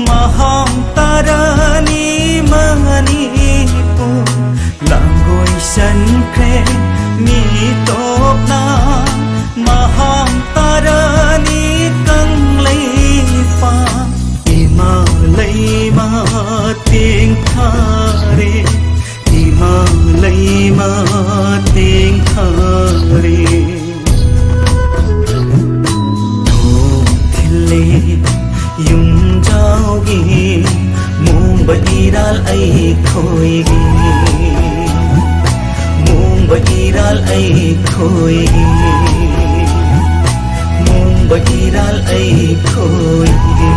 maham tarani manipu langoi san kre mi top na maham tarani kang lei pa ima lei ma tiếng thare ima lei ma tiếng thare yung jaugi mung ba iral ay khoigi mung ba iral ay khoigi mung ba iral ay khoigi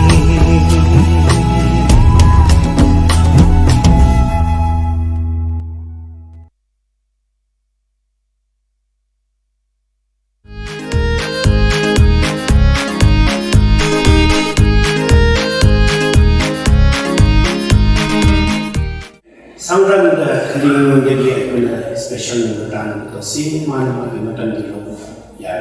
Sangran da kering jadi punya special nutan to si mana bagi nutan di luar ya.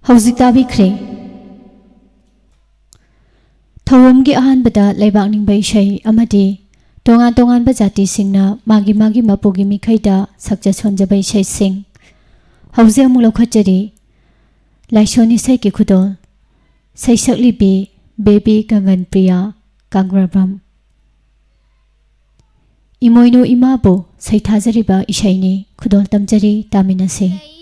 Hauzik tabikhre Thawamgi ahanbada leibak ningbai shai amadi tongan bajati singna magi mapugi mikhaida sakja sonjabai shai sing Hauze amuk lokhatjari Laishoni sai ki khudol sai saklibi baby Gangan Priya Kangrabam Imoino imabo sai thajariba ishaini khudol tamjari taminase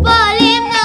Palim na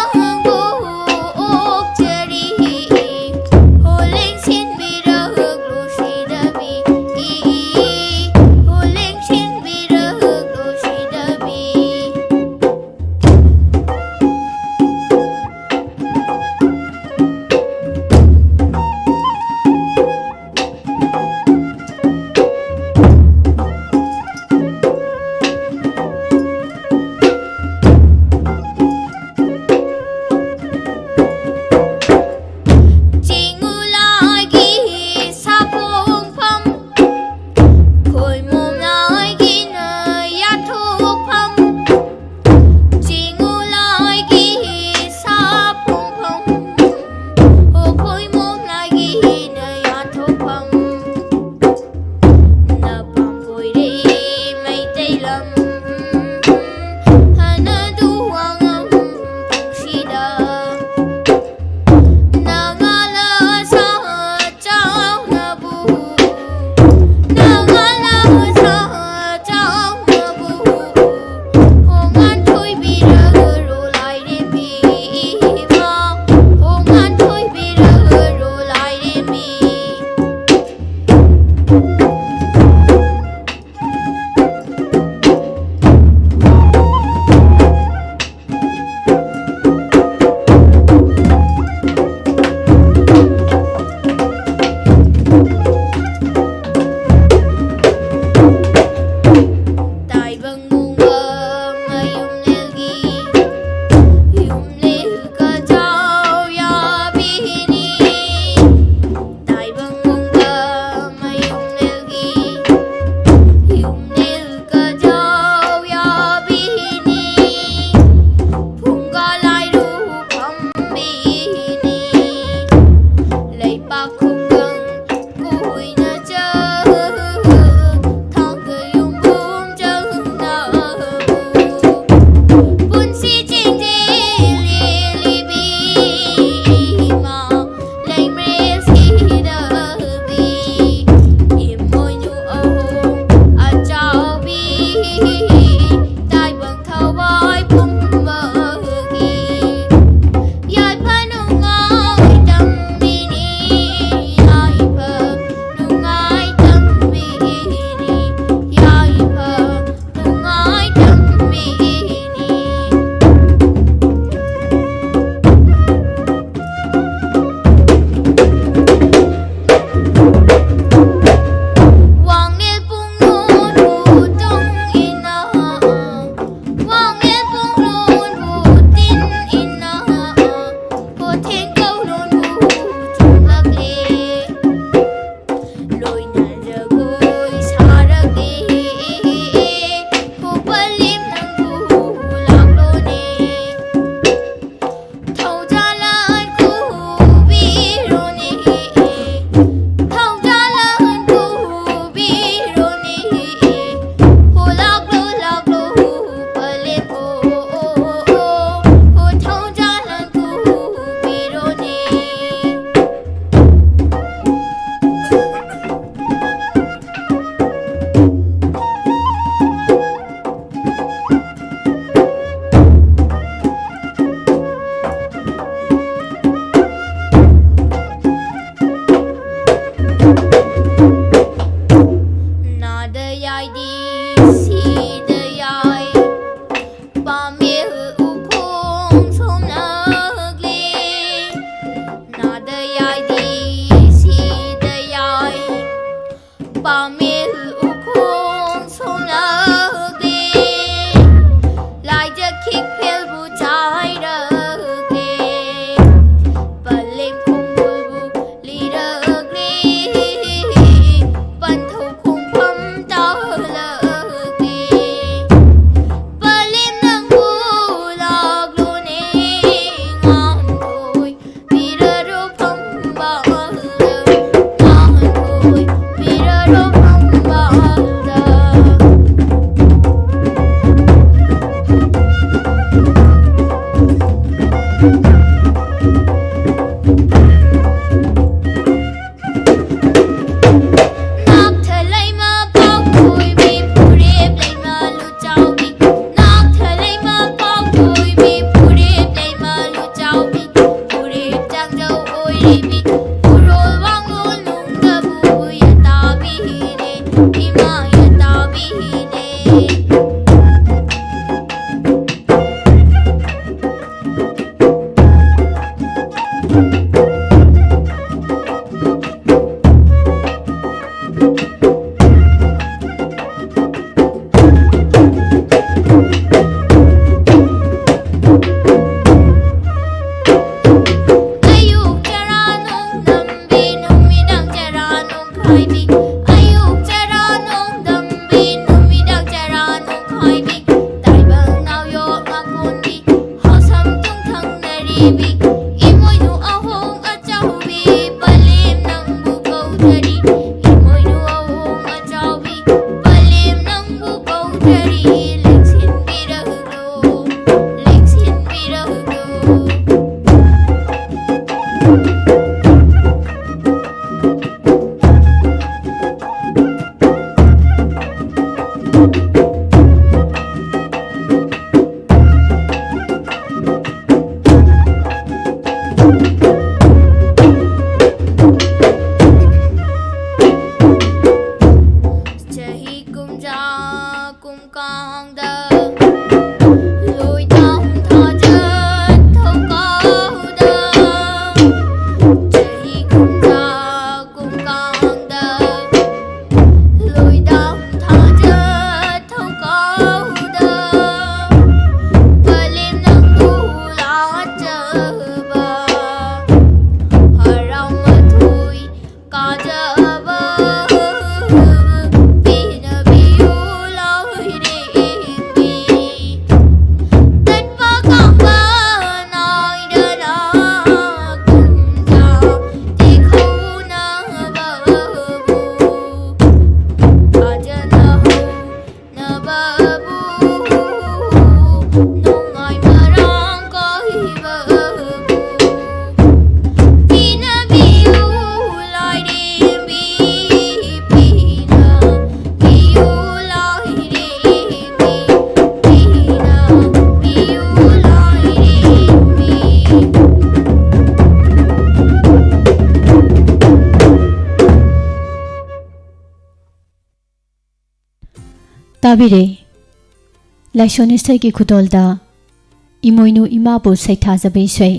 ꯇꯥꯕꯤꯔꯦ ꯂꯥꯏꯁꯣꯟ ꯏꯁꯩꯒꯤ ꯈꯨꯗꯣꯜꯗ ꯏꯃꯣꯏꯅꯨ ꯏꯃꯥꯕꯨ ꯁꯩꯊꯥꯖꯕ ꯏꯁꯩ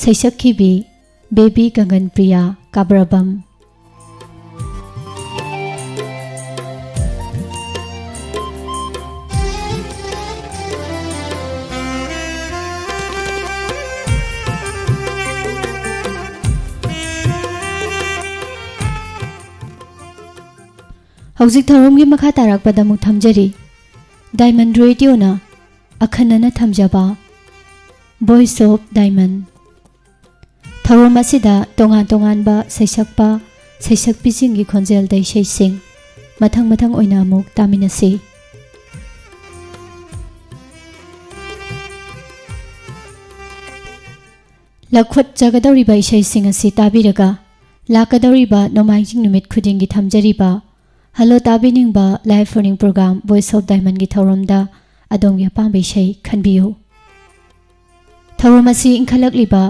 ꯁꯩꯁꯛꯈꯤꯕꯤ ꯕꯦꯕꯤ ꯒꯒꯟ ꯄ꯭ꯔꯤꯌꯥ ꯀꯥꯕ꯭ꯔꯕꯝ ꯍꯧꯖꯤꯛ ꯊꯧꯔꯝꯒꯤ ꯃꯈꯥ ꯇꯥꯔꯛꯄꯗ ꯑꯃꯨꯛ ꯊꯝꯖꯔꯤ ꯗꯥꯏꯃꯟ ꯔꯦꯗꯤꯑꯣꯅ ꯑꯈꯟꯅꯅ ꯊꯝꯖꯕ ꯚꯣꯏꯁ ꯑꯣꯐ ꯗꯥꯏꯃꯟ ꯊꯧꯔꯝ ꯑꯁꯤꯗ ꯇꯣꯉꯥꯟ ꯇꯣꯉꯥꯟꯕ ꯁꯩꯁꯛꯄ ꯁꯩꯁꯛꯄꯤꯁꯤꯡꯒꯤ ꯈꯣꯟꯖꯦꯜꯗ ꯏꯁꯩꯁꯤꯡ ꯃꯊꯪ ꯃꯊꯪ ꯑꯣꯏꯅ ꯑꯃꯨꯛ ꯇꯥꯃꯤꯟꯅꯁꯤ ꯂꯧꯈꯠꯆꯒꯗꯧꯔꯤꯕ ꯏꯁꯩꯁꯤꯡ ꯑꯁꯤ ꯇꯥꯕꯤꯔꯒ ꯂꯥꯛꯀꯗꯧꯔꯤꯕ ꯅꯣꯡꯃꯥꯏꯖꯤꯡ ꯅꯨꯃꯤꯠ ꯈꯨꯗꯤꯡꯒꯤ ꯊꯝꯖꯔꯤꯕ ꯍꯜꯂꯣ ꯇꯥꯕꯤꯅꯤꯡꯕ live phone programme voice of ꯗꯥꯏꯃꯟꯒꯤ ꯊꯧꯔꯝꯗ ꯑꯗꯣꯝꯒꯤ ꯑꯄꯥꯝꯕ ꯏꯁꯩ ꯈꯟꯕꯤꯌꯨ ꯊꯧꯔꯝ ꯑꯁꯤ ꯏꯟꯈꯠꯂꯛꯂꯤꯕ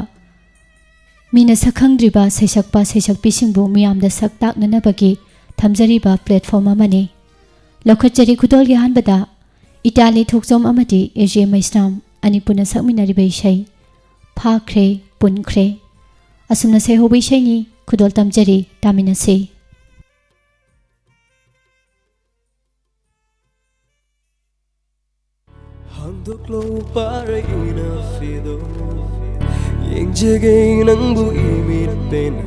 ꯃꯤꯅ ꯁꯛꯈꯪꯗ꯭ꯔꯤꯕ ꯁꯩꯁꯛꯄ ꯁꯩꯁꯛꯄꯤꯁꯤꯡꯕꯨ ꯃꯤꯌꯥꯝꯗ ꯁꯛ ꯇꯥꯛꯅꯅꯕꯒꯤ ꯊꯝꯖꯔꯤꯕ ꯄ꯭ꯂꯦꯠꯐꯣꯔꯝ ꯑꯃꯅꯤ ꯂꯧꯈꯠꯆꯔꯤ ꯈꯨꯗꯣꯜꯒꯤ ꯑꯍꯥꯟꯕꯗ ꯏꯇꯥꯂꯤ ꯊꯣꯛꯆꯣꯝ ꯑꯃꯗꯤ ꯑꯦꯖꯦ ꯃꯩꯁꯅꯥꯝ ꯑꯅꯤ ꯄꯨꯟꯅ ꯁꯛꯃꯤꯟꯅꯔꯤꯕ ꯏꯁꯩ ꯐꯥꯈ꯭ꯔꯦ ꯄꯨꯟꯈ꯭ꯔꯦ ꯑꯁꯨꯝꯅ ꯁꯩꯍꯧꯕ ꯏꯁꯩꯅꯤ ꯈꯨꯗꯣꯜ ꯇꯝꯖꯔꯤ ꯇꯥꯃꯤꯟꯅꯁꯤ Handuklo para inafido Yengjagay nangbu imit pena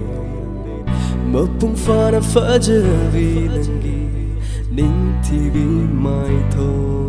Mapung fana fajavi nangi Ning tibi mai tho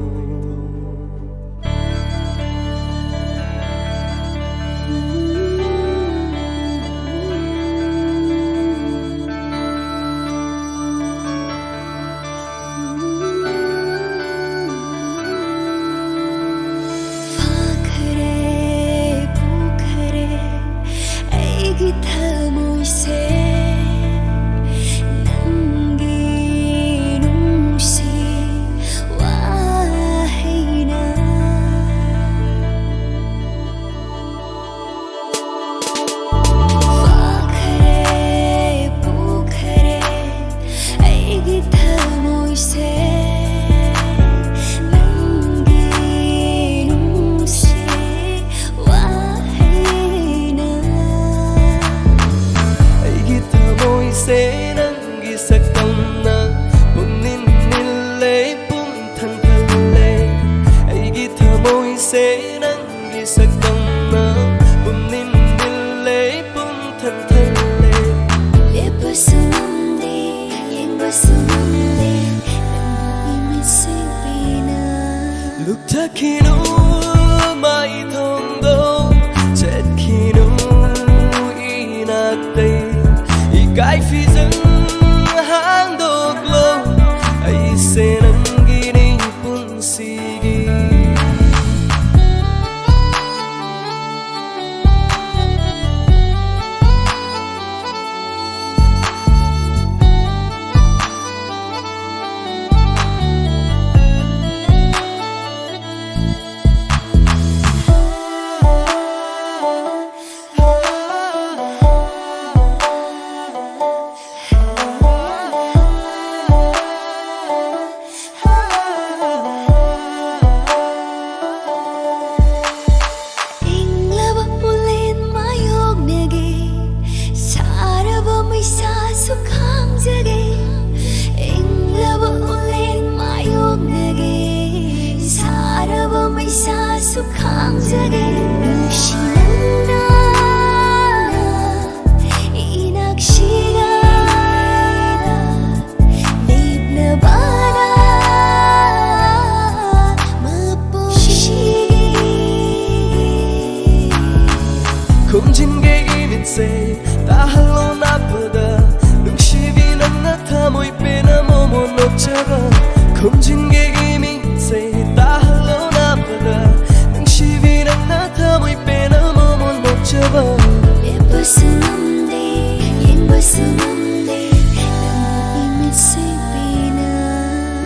Luktakino mai thongdo chetkino inaktai ikai fizang hangdo glo ai senangini punsigi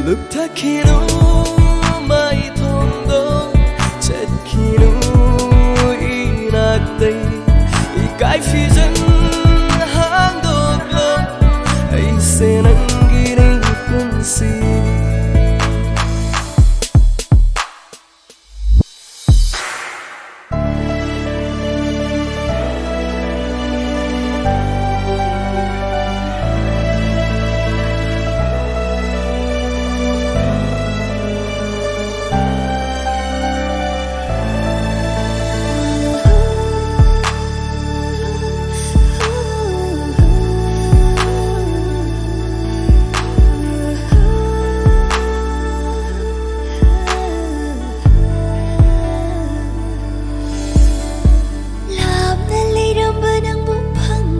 Luktakino mai thongdo chetkino inaktai ikai fizang hangdo glo ai senangini punsigi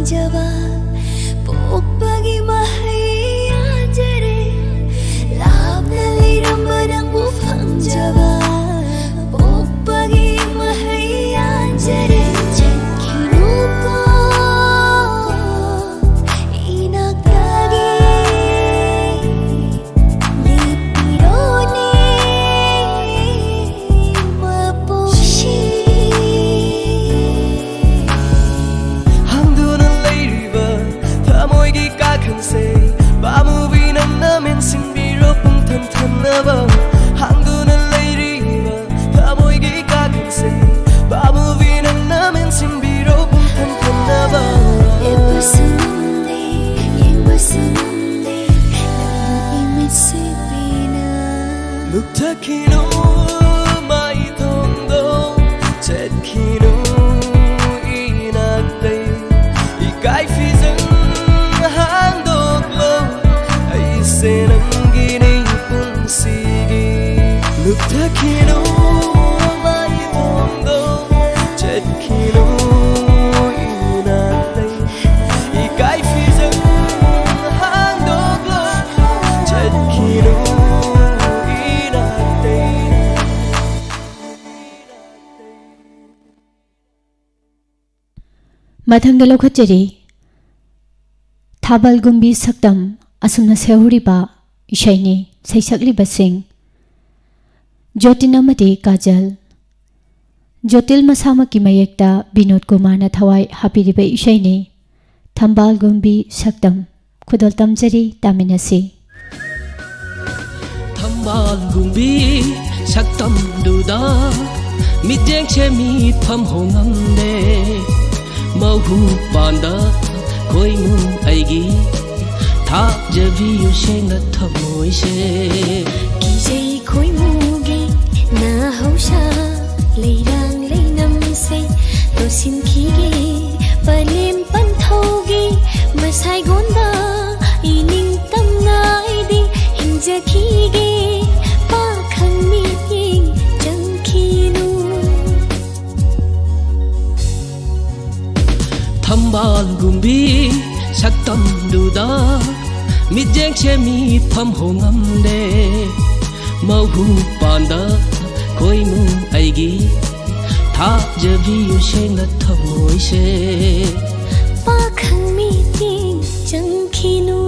ꯐꯪꯖꯕ ꯄꯣꯛꯄꯒꯤ ꯃꯍꯩ ꯌꯥꯟꯖꯔꯦ ꯂꯥꯞꯅ ꯂꯩꯔꯝꯕ ꯅꯪꯕꯨ ꯐꯪꯖꯕ ꯄꯣꯛꯄꯒꯤ ꯃꯍꯩ ꯌꯥꯟꯖꯔꯦ ꯆꯠꯈꯤꯅꯨꯀꯣ 이나가게 리피로니 마포시 한두는 레이리바 다모이기 까큰세 바무비는 나면 신비로 뽕탄탄나봐 한두는 레이리바 다모이기 까큰세 바무비는 나면 신비로 뽕탄탄나봐 예쁠 수 없네 예쁠 수 없네 너무 이미스비나 묵타키노 마이통도 zet키노 이낙대 이 가이피즌 한독로 아이세는 기니 분시기 묵타키노 마이통도 zet키노 이낙대 이 가이피즌 한독로 zet키노 ꯃꯊꯪꯗ ꯂꯧꯈꯠꯆꯔꯤ ꯊꯥꯕꯜꯒꯨꯝꯕꯤ ꯁꯛꯇꯝ ꯑꯁꯨꯝꯅ ꯁꯩꯍꯧꯔꯤꯕ ꯏꯁꯩꯅꯤ ꯁꯩꯁꯛꯂꯤꯕꯁꯤꯡ ꯖꯣꯇꯤꯟ ꯑꯃꯗꯤ ꯀꯥꯖꯜ ꯖꯣꯇꯤꯜ ꯃꯁꯥꯃꯛꯀꯤ ꯃꯌꯦꯛꯇ ꯕꯤꯅꯣꯗ ꯀꯨꯃꯥꯔꯅ ꯊꯋꯥꯏ ꯍꯥꯞꯄꯤꯔꯤꯕ ꯏꯁꯩꯅꯤ ꯊꯝꯕꯥꯜꯒꯨꯝꯕꯤ ꯁꯛꯇꯝ ꯈꯨꯗꯣꯜ ꯇꯝꯖꯔꯤ ꯇꯥꯃꯤꯟꯅꯁꯤ ꯊꯝꯕꯥꯜꯒꯨꯝꯕꯤ ꯁꯛꯇꯝꯗꯨꯗ ꯃꯤꯠꯌꯦꯡꯁꯦ ꯃꯤꯠꯐꯝ ꯍꯣꯡꯉꯝꯗꯦ ꯃꯍꯨ ꯄꯥꯟꯗ ꯈꯣꯏꯃꯨ ꯑꯩꯒꯤ ꯊꯥꯖꯕꯤꯌꯨ ꯁꯦꯡꯅ ꯊꯃꯣꯏꯁꯦ ꯀꯤꯖꯩ ꯈꯣꯏꯃꯨꯒꯤ ꯅꯥꯍꯧꯁꯥ ꯂꯩꯔꯥꯡ ꯂꯩꯅꯝꯁꯦ ꯂꯣꯠꯁꯤꯟꯈꯤꯒꯦ ꯄꯂꯦꯝ ꯄꯟꯊꯧꯒꯤ ꯃꯁꯥꯏꯒꯣꯟꯗ 이닝땀나 ꯑꯩꯗꯤ ꯍꯤꯡꯖꯈꯤꯒꯦ ꯄꯥꯈꯪ ꯃꯤꯠꯌꯦꯡ ꯆꯪꯈꯤꯅꯨ ꯊꯝꯕꯥꯜꯒꯨꯝꯕꯤ ꯁꯛꯇꯝꯗꯨꯗ ꯃꯤꯠꯌꯦꯡꯁꯦ ꯃꯤꯠꯐꯝ ꯍꯣꯡꯉꯝꯗꯦ ꯃꯍꯨ ꯄꯥꯟꯗ ꯈꯣꯏꯃꯨ ꯑꯩꯒꯤ ꯊꯥꯖꯕꯤꯌꯨ ꯁꯦꯡꯅ ꯊꯃꯣꯏꯁꯦ पाखं मीटिंग चंखिनु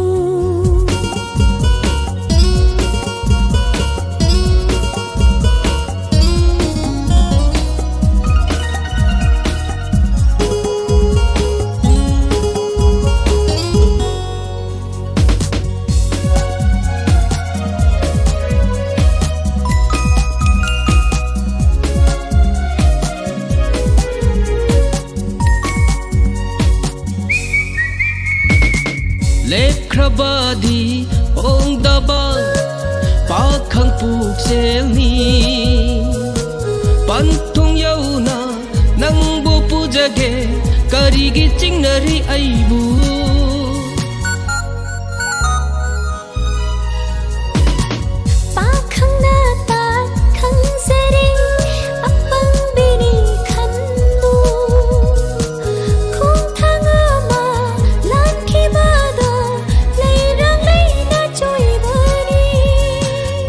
ꯂꯦꯞꯈ꯭ꯔꯕꯗꯤ ꯍꯣꯡꯗꯕ ꯄꯥꯈꯪ ꯄꯨꯛꯆꯦꯜꯅꯤ ꯄꯟꯊꯨꯡ ꯌꯧꯅ ꯅꯪꯕꯨ ꯄꯨꯖꯒꯦ ꯀꯔꯤꯒꯤ ꯆꯤꯡꯅꯔꯤ ꯑꯩꯕꯨ पाखं नाता खंजरे अपंग बिनी खन्नु खोंथांगामा लानखि बादा लेरंग लेना चोइबनी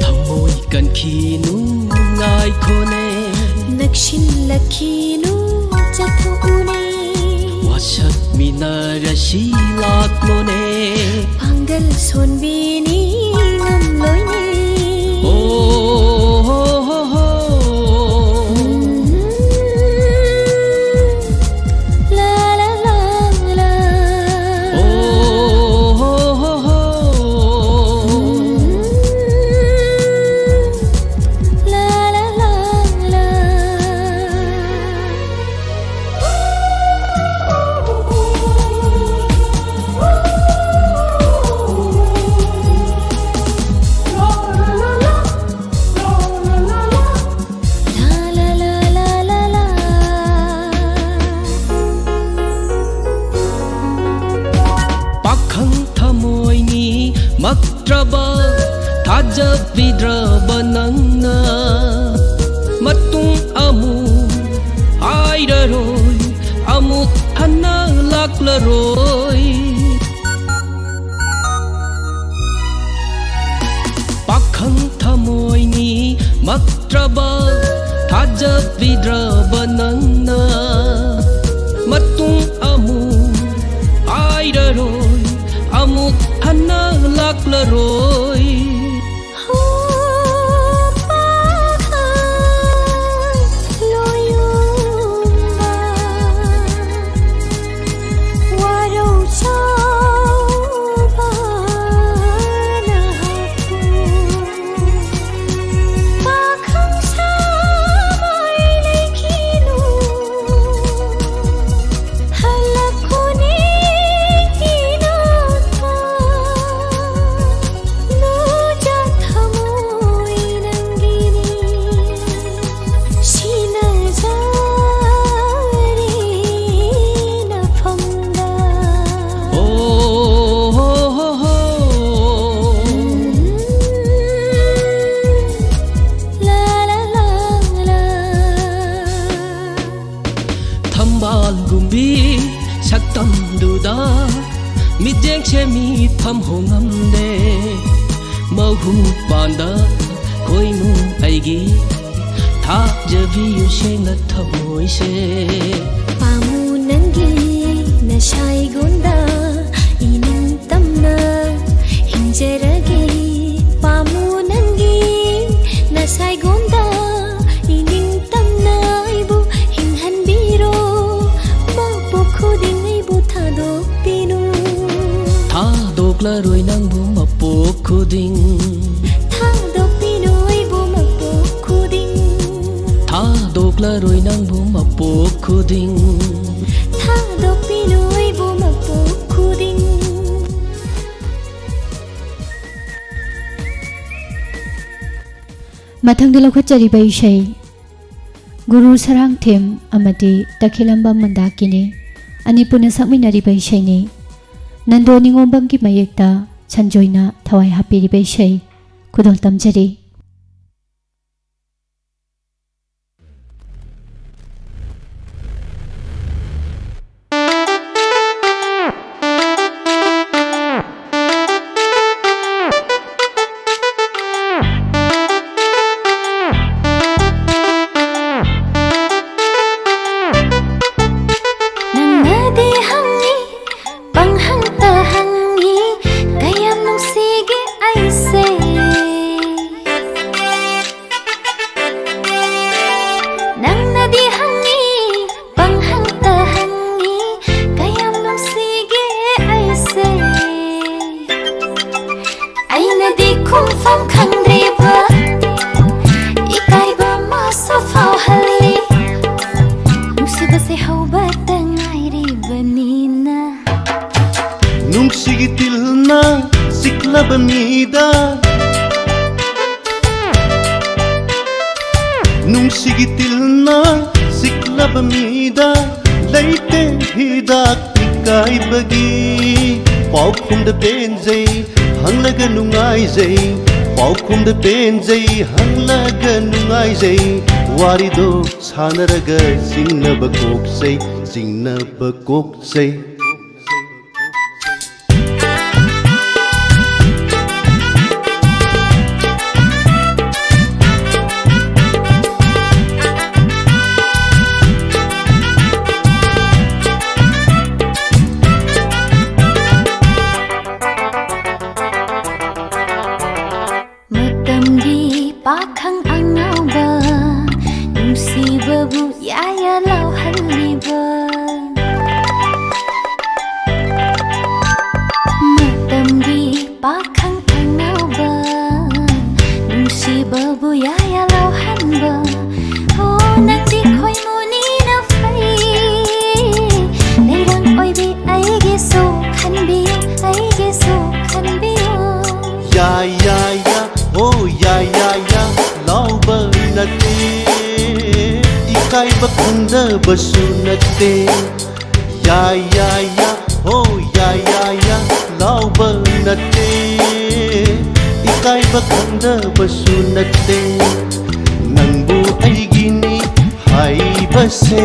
ꯊꯃꯣꯏ ꯀꯟꯈꯤꯅꯨ ꯉꯥꯏꯈꯣꯅꯦ नक्शिल्लखिनु चथुने ꯋꯥꯁꯛꯃꯤꯟꯅꯔꯁꯤ ꯂꯥꯛꯂꯣꯅꯦ पांगल सोनबिनी ngamloine La la la la La la la la ꯃꯛꯇ꯭ꯔꯕ ꯊꯥꯖꯕꯤꯗ꯭ꯔꯕ ꯅꯪꯅ ꯃꯇꯨꯡ ꯑꯃꯨꯛ ꯍꯥꯏꯔꯔꯣꯏ ꯑꯃꯨꯛ ꯍꯟꯅ ꯂꯥꯛ ꯂꯥꯛꯂꯔꯣꯏ ꯄꯥꯈꯪ ꯊꯃꯣꯏꯅꯤ ꯃꯛꯇ꯭ꯔꯕ ꯊꯥꯖꯕꯤꯗ꯭ꯔꯕ ꯅꯪꯅ ꯃꯇꯨꯡ ꯑꯃꯨꯛ ꯍꯥꯏꯔꯔꯣꯏ ꯑꯃꯨꯛ ꯍꯟꯅ ꯂꯥꯛꯂꯔꯣꯏ ꯁꯛꯇꯝꯗꯨꯗ ꯃꯤꯠꯌꯦꯡ ꯁꯦꯃꯤꯠꯐꯝ ꯍꯣꯡꯉꯝꯗꯦ ꯃꯍꯨ ꯄꯥꯟꯗ ꯈꯣꯏꯃꯨ ꯑꯩꯒꯤ ꯊꯥꯖꯕꯤꯌꯨ ꯁꯦꯡꯅ ꯊꯃꯣꯏꯁꯦ ꯄꯥꯝꯃꯨ ꯅꯪꯒꯤ ꯅꯁꯥꯏꯒꯣꯟꯗ 이는 땀나 힘제라게 paamu nangi nasaigonda ining tamna ibu hinghanbiro mapu khuding ibu thadok pinu thadoklaroi nangbu mapu khuding thadok pinu ibu mapu khuding thadoklaroi nangbu mapu khuding thadok pinu ibu mapu khuding ꯃꯊꯪꯗ ꯂꯧꯈꯠꯆꯔꯤꯕ ꯏꯁꯩ ꯒꯨꯔꯨ ꯁꯔꯥꯡꯊꯦꯝ ꯑꯃꯗꯤ ꯇꯈꯦꯂꯝꯕꯝ ꯃꯟꯗꯥꯀꯤꯅꯤ ꯑꯅꯤ ꯄꯨꯟꯅ ꯁꯛꯃꯤꯟꯅꯔꯤꯕ ꯏꯁꯩꯅꯤ ꯅꯟꯗꯣ ꯅꯤꯉꯣꯝꯕꯝꯒꯤ ꯃꯌꯦꯛꯇ ꯁꯟꯖꯣꯏꯅ ꯊꯋꯥꯏ ꯍꯥꯞꯄꯤꯔꯤꯕ ꯏꯁꯩ ꯈꯨꯗꯣꯜ ꯇꯝꯖꯔꯤ Nungsigitilna siklabamida leite hidak ikaibagi paukhumda benzai hanglaga nungaizai paukhumda benzai hanglaga nungaizai warido sanaraga singnaba koksai pakhang angauba nungsibabu yaya lauhalliba matamgi pakhang angauba nungsibabu yaya lauhanba oh nangji khoi muni na fai leirang oibi aige so khanbiyo ya oh ya lauba nate ikai bakhunda basu nate ya oh ya lauba nate ikai bakhunda basu nate nangbu aigini hai base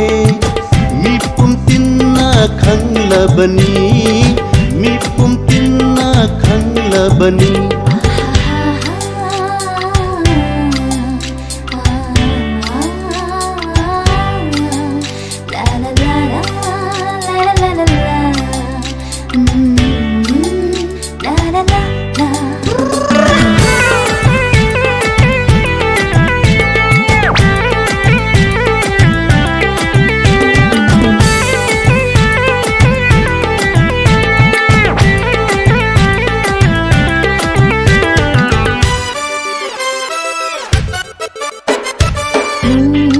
mi pumtinna khangla ꯈꯪꯂꯕꯅꯤ ꯃꯤꯄꯨꯝ ꯇꯤꯟꯅ ꯈꯪꯂꯕꯅꯤ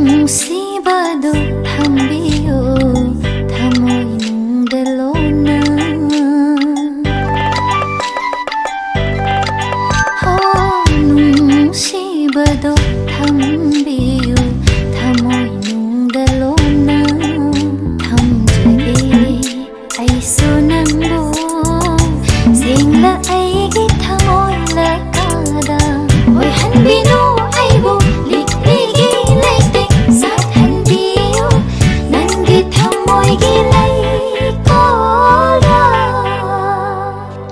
ꯅꯨꯡꯁꯤꯕꯗꯨ ꯊꯝꯕꯤꯌꯨ ꯊꯃꯣꯏꯅꯨꯡꯗ ꯂꯣꯟꯅ ꯅꯨꯡꯁꯤꯕꯗꯨ ꯊꯝꯕꯤꯌꯨ ꯊꯃꯣꯏꯅꯨꯡꯗ ꯂꯣꯟꯅ ꯊꯝꯖꯒꯦ ꯑꯩꯁꯨ ꯅꯪꯕꯨ ꯁꯦꯡꯅ ꯑꯩꯒꯤ ꯊꯃꯣꯏ ꯂꯩꯀꯥꯗ ꯑꯣꯏꯍꯟꯕꯤꯅꯨ ꯑꯩꯕꯨ ꯂꯤꯛꯂꯤꯒꯤ ꯂꯩꯇꯦꯡ ꯁꯥꯠꯍꯟꯕꯤꯌꯨ ꯅꯪꯒꯤ ꯊꯃꯣꯏꯒꯤ ꯂꯩꯀꯣꯜꯗ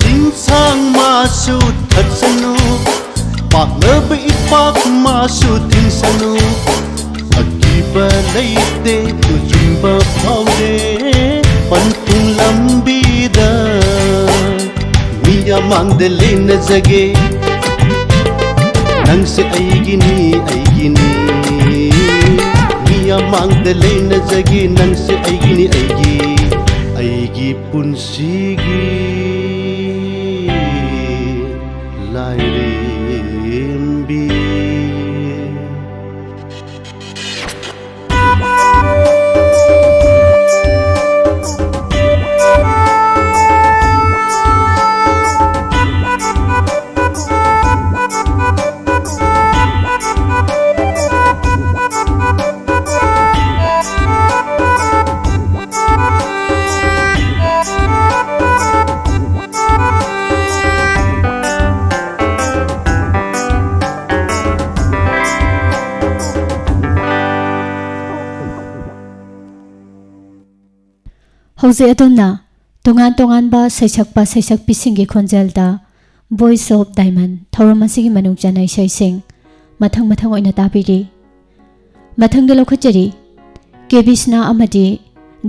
ꯆꯤꯡꯁꯥꯡ ꯃꯥꯁꯨ ꯊꯠꯁꯅꯨ ꯄꯥꯛꯂꯕ ꯏꯄꯥꯛ ꯃꯥꯁꯨ ꯊꯤꯡꯁꯅꯨ ꯑꯀꯤꯕ ꯂꯩꯇꯦ ꯇꯨꯖꯨꯡꯕ ꯐꯥꯎꯗꯦ ꯄꯟꯊꯨꯡ ꯂꯝꯕꯤꯗ ꯃꯤꯌꯥꯝꯃꯥꯡꯗ ꯂꯦꯡꯅꯖꯒꯦ ꯅꯪꯁꯦ ꯑꯩꯒꯤꯅꯤ ꯑꯩꯒꯤꯅꯤ ꯃꯤꯌꯥꯝꯃꯥꯡꯗ ꯂꯦꯡꯅꯖꯒꯦ ꯅꯪꯁꯦ ꯑꯩꯒꯤꯅꯤ ꯑꯩꯒꯤ ꯄꯨꯟꯁꯤꯒꯤ ꯂꯥꯏꯔꯦꯝꯕꯤ ꯍꯧꯖꯤꯛ ꯑꯗꯣꯝꯅ ꯇꯣꯉꯥꯟ ꯇꯣꯉꯥꯟꯕ ꯁꯩꯁꯛꯄ ꯁꯩꯁꯛꯄꯤꯁꯤꯡꯒꯤ ꯈꯣꯟꯖꯦꯜꯗ ꯚꯣꯏꯁ ꯑꯣꯐ ꯗꯥꯏꯃꯟ ꯊꯧꯔꯝ ꯑꯁꯤꯒꯤ ꯃꯅꯨꯡ ꯆꯟꯅ ꯏꯁꯩꯁꯤꯡ ꯃꯊꯪ ꯑꯣꯏꯅ ꯇꯥꯕꯤꯔꯤ꯫ ꯃꯊꯪꯗ ꯂꯧꯈꯠꯆꯔꯤ ꯀꯦ ꯕꯤꯁꯅꯥ ꯑꯃꯗꯤ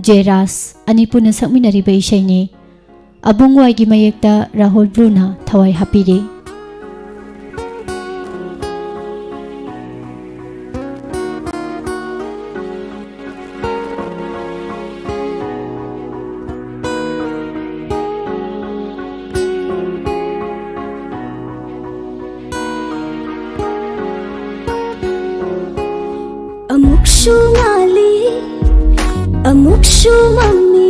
ꯖꯦꯔꯥꯁ ꯑꯅꯤ ꯄꯨꯟꯅ ꯁꯛꯃꯤꯟꯅꯔꯤꯕ ꯏꯁꯩꯅꯤ꯫ ꯑꯕꯨꯡꯋꯥꯏꯒꯤ ꯃꯌꯦꯛꯇ ꯔꯥꯍꯨꯜ ꯕ꯭ꯂꯨꯅ ꯊꯋꯥꯏ ꯍꯥꯞꯄꯤꯔꯤ꯫ ꯑꯃꯨꯛꯁꯨ ꯉꯥꯜꯂꯤ ꯑꯃꯨꯛꯁꯨ ꯃꯝꯃꯤ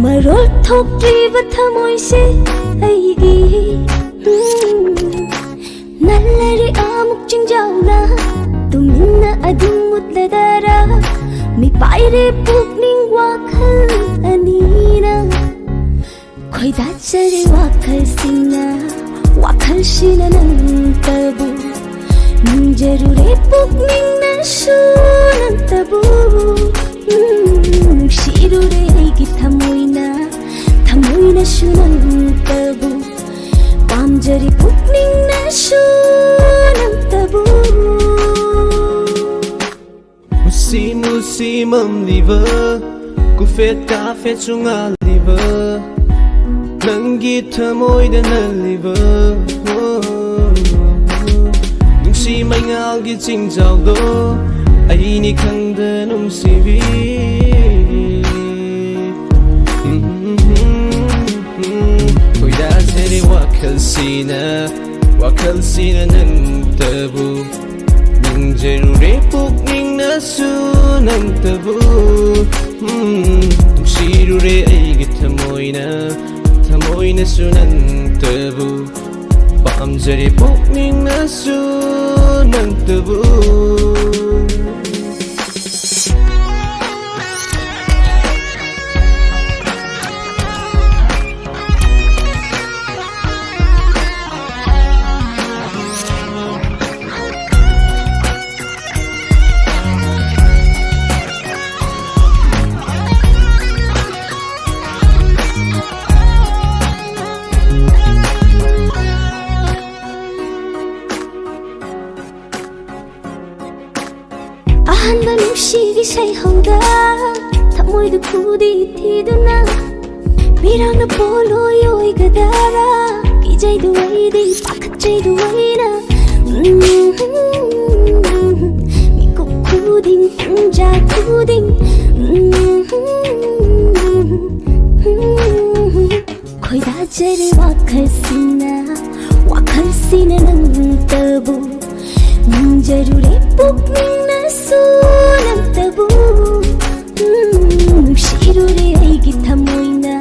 ꯃꯔꯣꯜ ꯊꯣꯛꯇ꯭ꯔꯤꯕ ꯊꯃꯣꯏꯁꯦ ꯑꯩꯒꯤ ꯅꯜꯂꯔꯤ ꯑꯃꯨꯛ ꯆꯤꯡꯖꯥꯎꯅ ꯇꯨꯃꯤꯟꯅ ꯑꯗꯨꯝ ꯃꯨꯠꯂꯗꯔꯥ ꯃꯤꯄꯥꯏꯔꯦ ꯄꯨꯛꯅꯤꯡ ꯋꯥꯈꯜ ꯑꯅꯤꯅ ꯈꯣꯏꯗꯥꯖꯔꯦ ꯋꯥꯈꯜꯁꯤꯡꯅ ꯋꯥꯈꯜꯁꯤꯅ ꯅꯪꯇꯕꯨ ꯅꯨꯡꯖꯔꯨꯔꯦ ꯄꯨꯛꯅꯤꯡꯅꯁꯨ ꯅꯪꯇꯕꯨ ꯅꯨꯡꯁꯤꯔꯨꯔꯦ ꯑꯩꯒꯤ ꯊꯃꯣꯏꯅꯁꯨ ꯅꯪꯇꯕꯨ ꯄꯥꯝꯖꯔꯦ ꯄꯨꯛꯅꯤꯡꯅꯁꯨ ꯅꯪꯇꯕꯨ 무시 무시 맘리버 구펫 카페 중알리버 넌기 터모이다 날리버 시 마이알기 징자도 아이니 강다 농시비 고이다세리 와칼시나 넌타부 닝제루레 북닝나수 넌타부 둥시루레 아이기 타모이나수 넌타부 밤저리 북닝나수 넌타부 sei hauda thamoi du khudi thi du na mirang na polo yoi gadara ki jai du ai di pakhat jai du ai na mi ko khuding ja khuding khoi da jere wakhal sina nang tabu nang jarure pukning na sunang tabu shirure aigi thamoina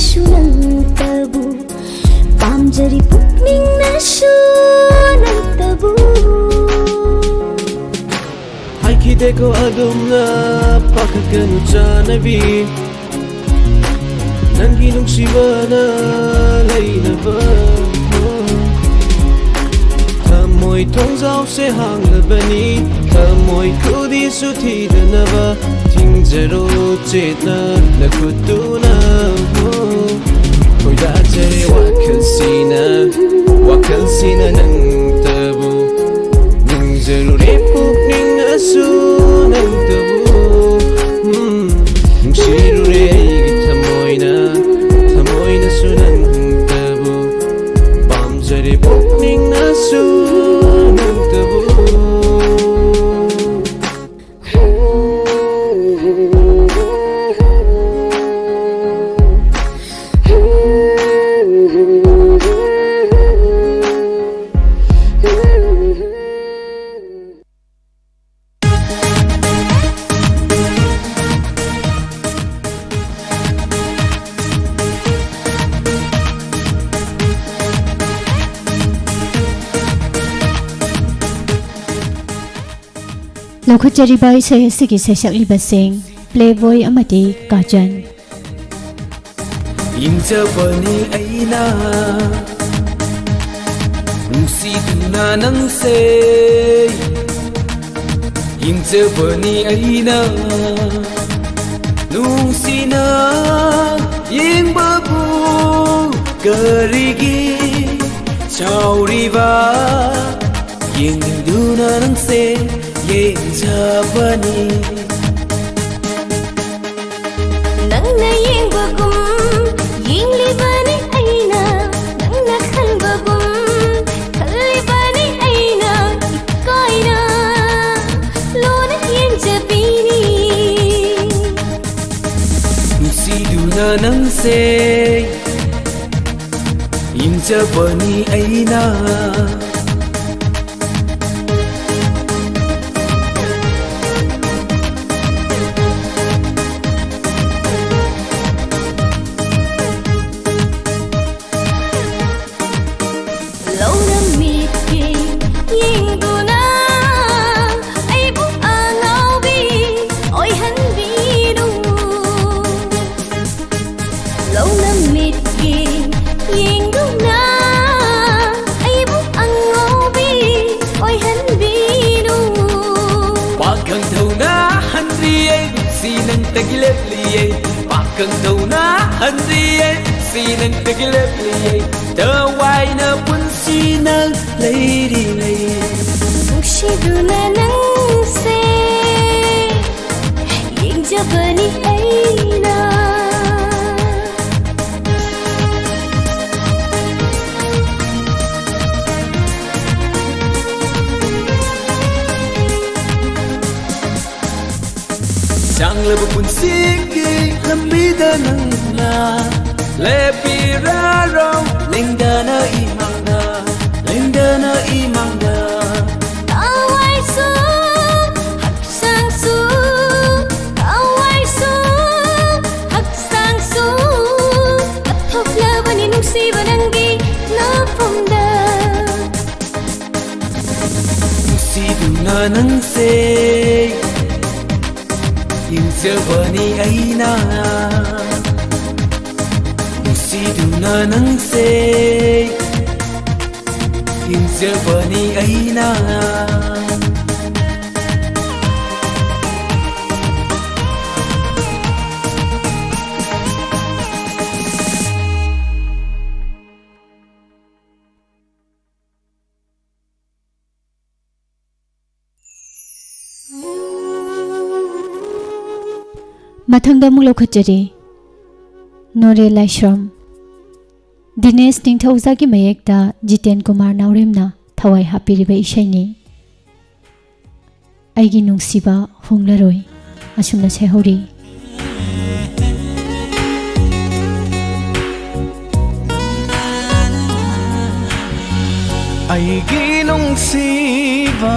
sunang tabu pamjari pukning na sunang tabu Haiki deko adum na pakakanu janabi Nangi nungsiba na lainaba Kamoy tongzao se hanglabani Kamoy kudi suthi danaba Tingjaro chetna nakutuna Koy da jare wakal sina nang tabu Nang jarure pukning asu nang tabu Nung shirure aigi tamoy na sunang tabu Pamjare pukning asu nang tabu ꯂꯧꯈꯠꯆꯔꯤꯕ ꯏꯁꯩ ꯑꯁꯤꯒꯤ ꯁꯩꯁꯛꯂꯤꯕꯁꯤꯡ ꯄ꯭ꯂꯦꯕꯣꯏ ꯑꯃꯗꯤ ꯀꯥꯖꯟ ꯌꯦꯡꯖꯕꯅꯤ ꯑꯩꯅ ꯅꯨꯡꯁꯤꯗꯨꯅ ꯅꯪꯁꯦ ꯌꯦꯡꯖꯕꯅꯤ ꯑꯩꯅ ꯅꯨꯡꯁꯤꯅ ꯌꯦꯡꯕꯕꯨ ꯀꯔꯤꯒꯤ ꯆꯥꯎꯔꯤꯕ ꯌꯦꯡꯗꯨꯅ ꯅꯪꯁꯦ ꯌꯦꯡꯖꯕꯅꯤ ꯅꯪꯅ ꯌꯦꯡꯕꯒꯨꯝ ꯌꯦꯡꯂꯤꯕꯅꯤ ꯑꯩꯅ ꯅꯪꯅ ꯈꯟꯕꯒꯨꯝ ꯈꯜꯂꯤꯕꯅꯤ ꯑꯩꯅ ꯏꯀꯥꯏꯅ ꯂꯣꯟꯅ ꯌꯦꯡꯖꯕꯤꯅꯤ ꯅꯨꯡꯁꯤꯗꯨꯅ ꯅꯪꯁꯦ ꯌꯦꯡꯖꯕꯅꯤ ꯑꯩꯅ Cần thâu na hân riêng si nâng tê cái lớp lì tơ hoài na quân si nâng lấy đi lấy 혹시 누나는 새 인자버니 에이나 Sang lơ bụng siki lâm bi da nang na le pi ra rong linh da na imang da Kawai su hak sang su Kawai su hak sang su Kathok labani nungsi banangi na pumda si du na nang se Yinjabani aina Musiduna nang se Yinjabani aina ꯃꯊꯪꯗ ꯑꯃꯨꯛ ꯂꯧꯈꯠꯆꯔꯤ ꯅꯣꯔꯦ ꯂꯥꯏꯁ꯭ꯔꯝ ꯗꯤꯅꯦꯁ ꯅꯤꯡꯊꯧꯖꯥꯒꯤ ꯃꯌꯦꯛꯇ ꯖꯤꯇꯦꯟ ꯀꯨꯃꯥꯔ ꯅꯥꯎꯔꯦꯝꯅ ꯊꯋꯥꯏ ꯍꯥꯞꯄꯤꯔꯤꯕ ꯏꯁꯩꯅꯤ ꯑꯩꯒꯤ ꯅꯨꯡꯁꯤꯕ ꯍꯣꯡꯂꯔꯣꯏ ꯑꯁꯨꯝꯅ ꯁꯩꯍꯧꯔꯤ ꯑꯩꯒꯤ ꯅꯨꯡꯁꯤꯕ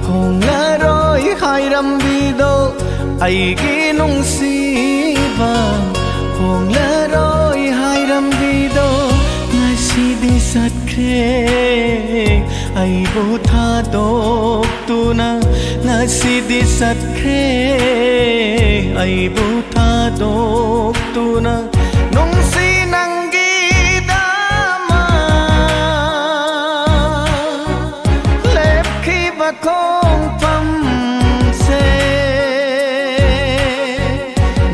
ꯍꯣꯡꯂꯔꯣꯏ ꯍꯥꯏꯔꯝꯕꯤꯗꯣ ꯑꯩꯒꯤ ꯅꯨꯡꯁꯤꯕ ꯍꯣꯡꯂꯔꯣꯏ ꯍꯥꯏꯔꯝꯕꯤꯗꯣ ꯉꯁꯤꯗꯤ ꯆꯠꯈ꯭ꯔꯦ ꯑꯩꯕꯨ ꯊꯥꯗꯣꯛꯇꯨꯅ ꯉꯁꯤꯗꯤ ꯆꯠꯈ꯭ꯔꯦ ꯑꯩꯕꯨ ꯊꯥꯗꯣꯛꯇꯨꯅ ꯅꯨꯡꯁꯤ ꯈꯣꯡꯐꯝꯁꯦ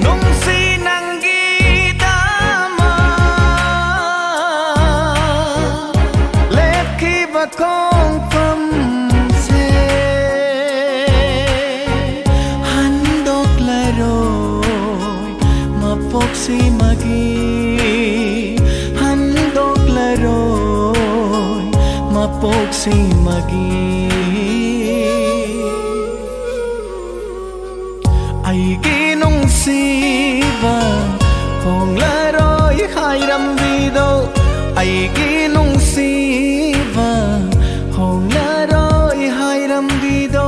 ꯅꯨꯡꯁꯤ ꯅꯪꯒꯤꯗꯃꯛ ꯂꯦꯞꯈꯤꯕ ꯈꯣꯡꯐꯝꯁꯦ ꯍꯟꯗꯣꯛꯂꯔꯣꯏ ꯃꯄꯣꯛꯁꯤꯃꯒꯤ ꯍꯟꯗꯣꯛꯂꯔꯣꯏ ꯃꯄꯣꯛꯁꯤꯃꯒꯤ ꯑꯩꯒꯤ ꯅꯨꯡꯁꯤꯕ ꯍꯣꯡꯂꯔꯣꯏ ꯍꯥꯏꯔꯝꯕꯤꯗꯣ ꯑꯩꯒꯤ ꯅꯨꯡꯁꯤꯕ ꯍꯣꯡꯂꯔꯣꯏ ꯍꯥꯏꯔꯝꯕꯤꯗꯣ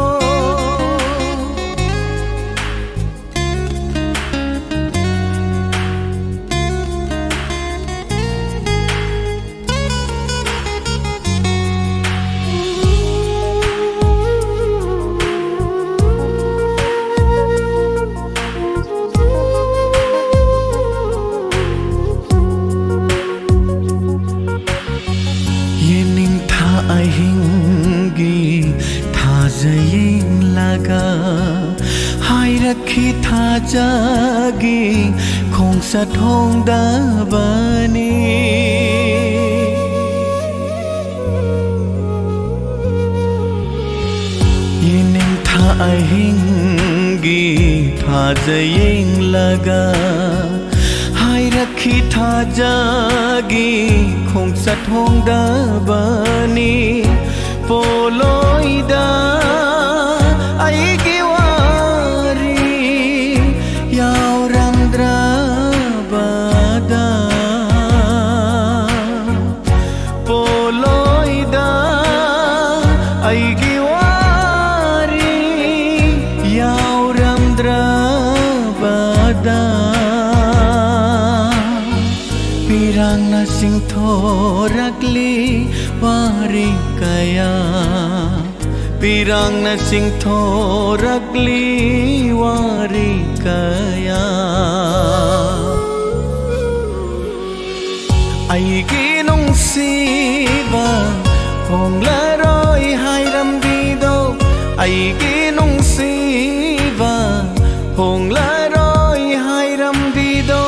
하이라키 타자기 콩사통다바니 예닝 타잉기 타자잉라가 하이라키 타자기 콩사통다바니 폴로이다 아이기 와리 야오랑드라바다 폴로이다 아이기 와리 야오랑드라바다 pirang nasing thorakli wari kaya pirang nasing thorakli wari kaya aigi nungsiba honglaroi hairambido aigi nungsiba honglaroi hairambido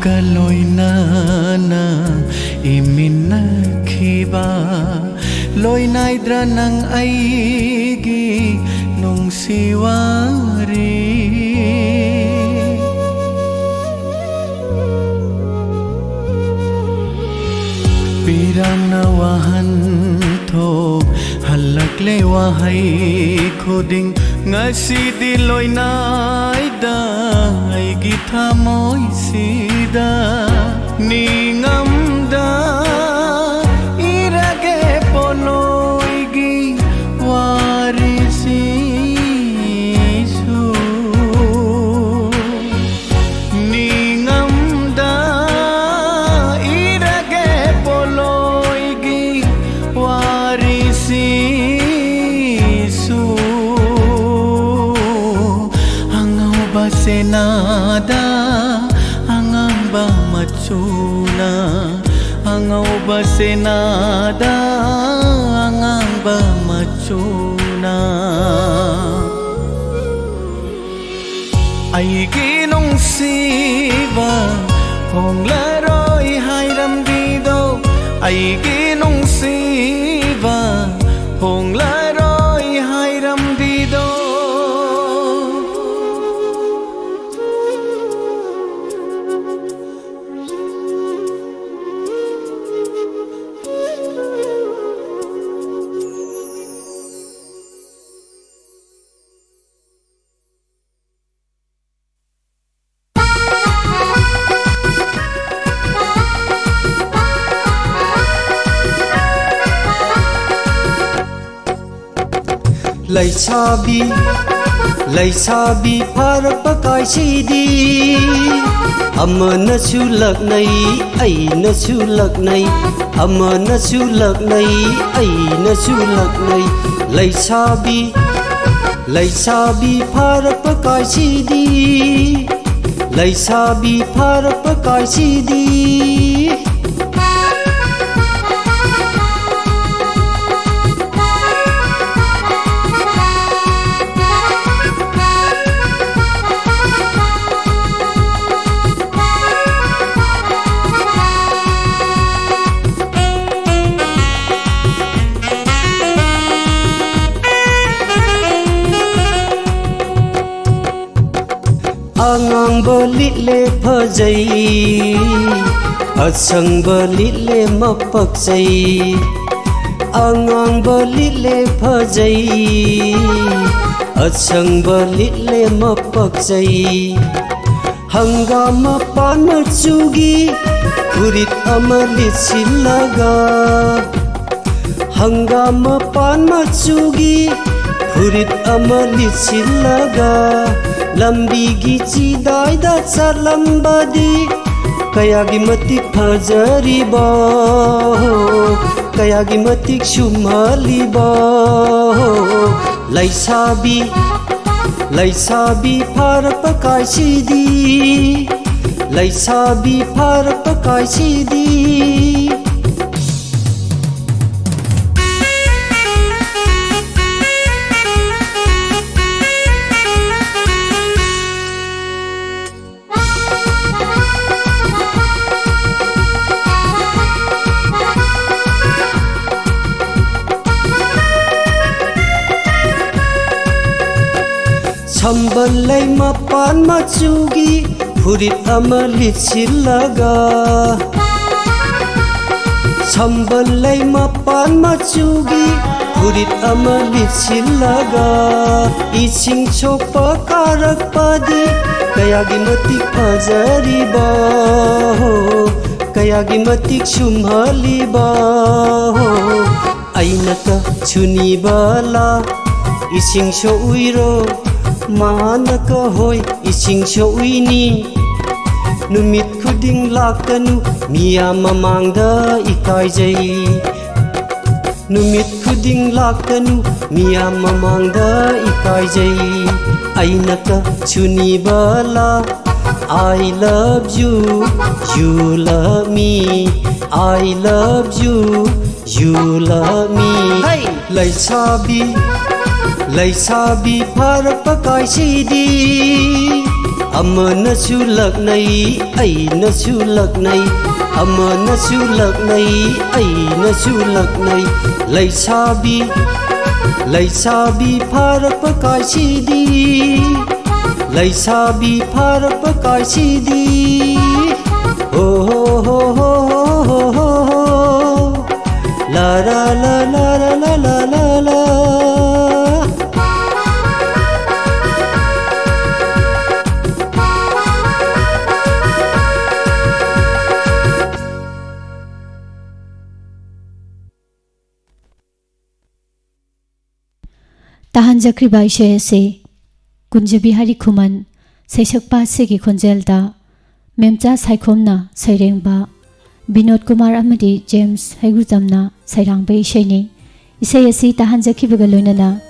Kaloy na iminakhiba loy naidra ng aigi nung siwari pirang nawahan thok halakle wahay khuding ngasi diloy naida aigi thamoy sida ningamda irage ponoigi warisi su ningamda irage ponoigi basenada angang ba machuna ai ginong siva hong laroi hai ram đi đâu ai ginong siva hong laroi hai ram đi đâu Laisabi farapa kaisidi amana sulak nai aina sulak nai amana sulak nai aina sulak nai Laisabi farapa kaisidi Laisabi farapa kaisidi Angang belit le phajai asang belit le mapak sai Angang belit le phajai asang belit le mapak sai Hangama pan chugi kurit amalit silaga Hangama pan chugi kurit amalit silaga Lambigi chidai da chalambadi kayagi matik phajariba kayagi matik shumaliba Laisabi farapa kaisidi Laisabi farapa kaisidi Sambalai mapan machugi furit amalit silaga Sambalai mapan machugi furit amalit silaga Ising chopa karak padi kayagi matik phajariba kayagi matik shumhaliba Ainaka chuni bala ising so uiro Manaka hoy ising showini Numit khuding lakanu miya mamangda ikai jai Numit khuding lakanu miya mamangda ikai jai Ainaka chuni bala I love you, you love me I love you, you love me Hey! Laisabi farapa kaisidi amana sulak nai aina sulak nai amana sulak nai aina sulak nai Laisabi farapa kaisidi Laisabi farapa kaisidi Oh ho ho ho ho ho La la la la la la la la Tahan Zakriba Ishe se Kunjabi Hari Khuman Saisakpa se ki khonjelda Memcha Saikhomna Sairengba Binod Kumar amadi James Haigujamna Sairangba Ishe ni Isai asi tahan zakhibaga loinana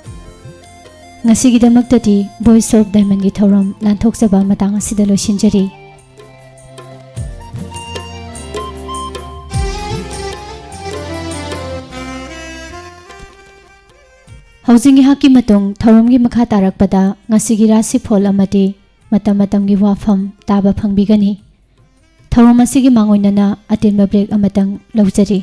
Ngasigidamaktati Voice of Diamond gi thoram lanthokjaba matang asida losinjari ꯍꯧꯖꯤꯛ ꯉꯥꯏꯍꯥꯛꯀꯤ ꯃꯇꯨꯡ ꯊꯧꯔꯝꯒꯤ ꯃꯈꯥ ꯇꯥꯔꯛꯄꯗ ꯉꯁꯤꯒꯤ ꯔꯥꯁꯤꯐꯣꯜ ꯑꯃꯗꯤ ꯃꯇꯝ ꯃꯇꯝꯒꯤ ꯋꯥꯐꯝ ꯇꯥꯕ ꯐꯪꯕꯤꯒꯅꯤ ꯊꯧꯔꯝ ꯑꯁꯤꯒꯤ ꯃꯥꯡꯑꯣꯏꯅꯅ ꯑꯇꯦꯟꯕ ꯕ꯭ꯔꯦꯛ ꯑꯃꯇꯪ ꯂꯧꯖꯔꯤ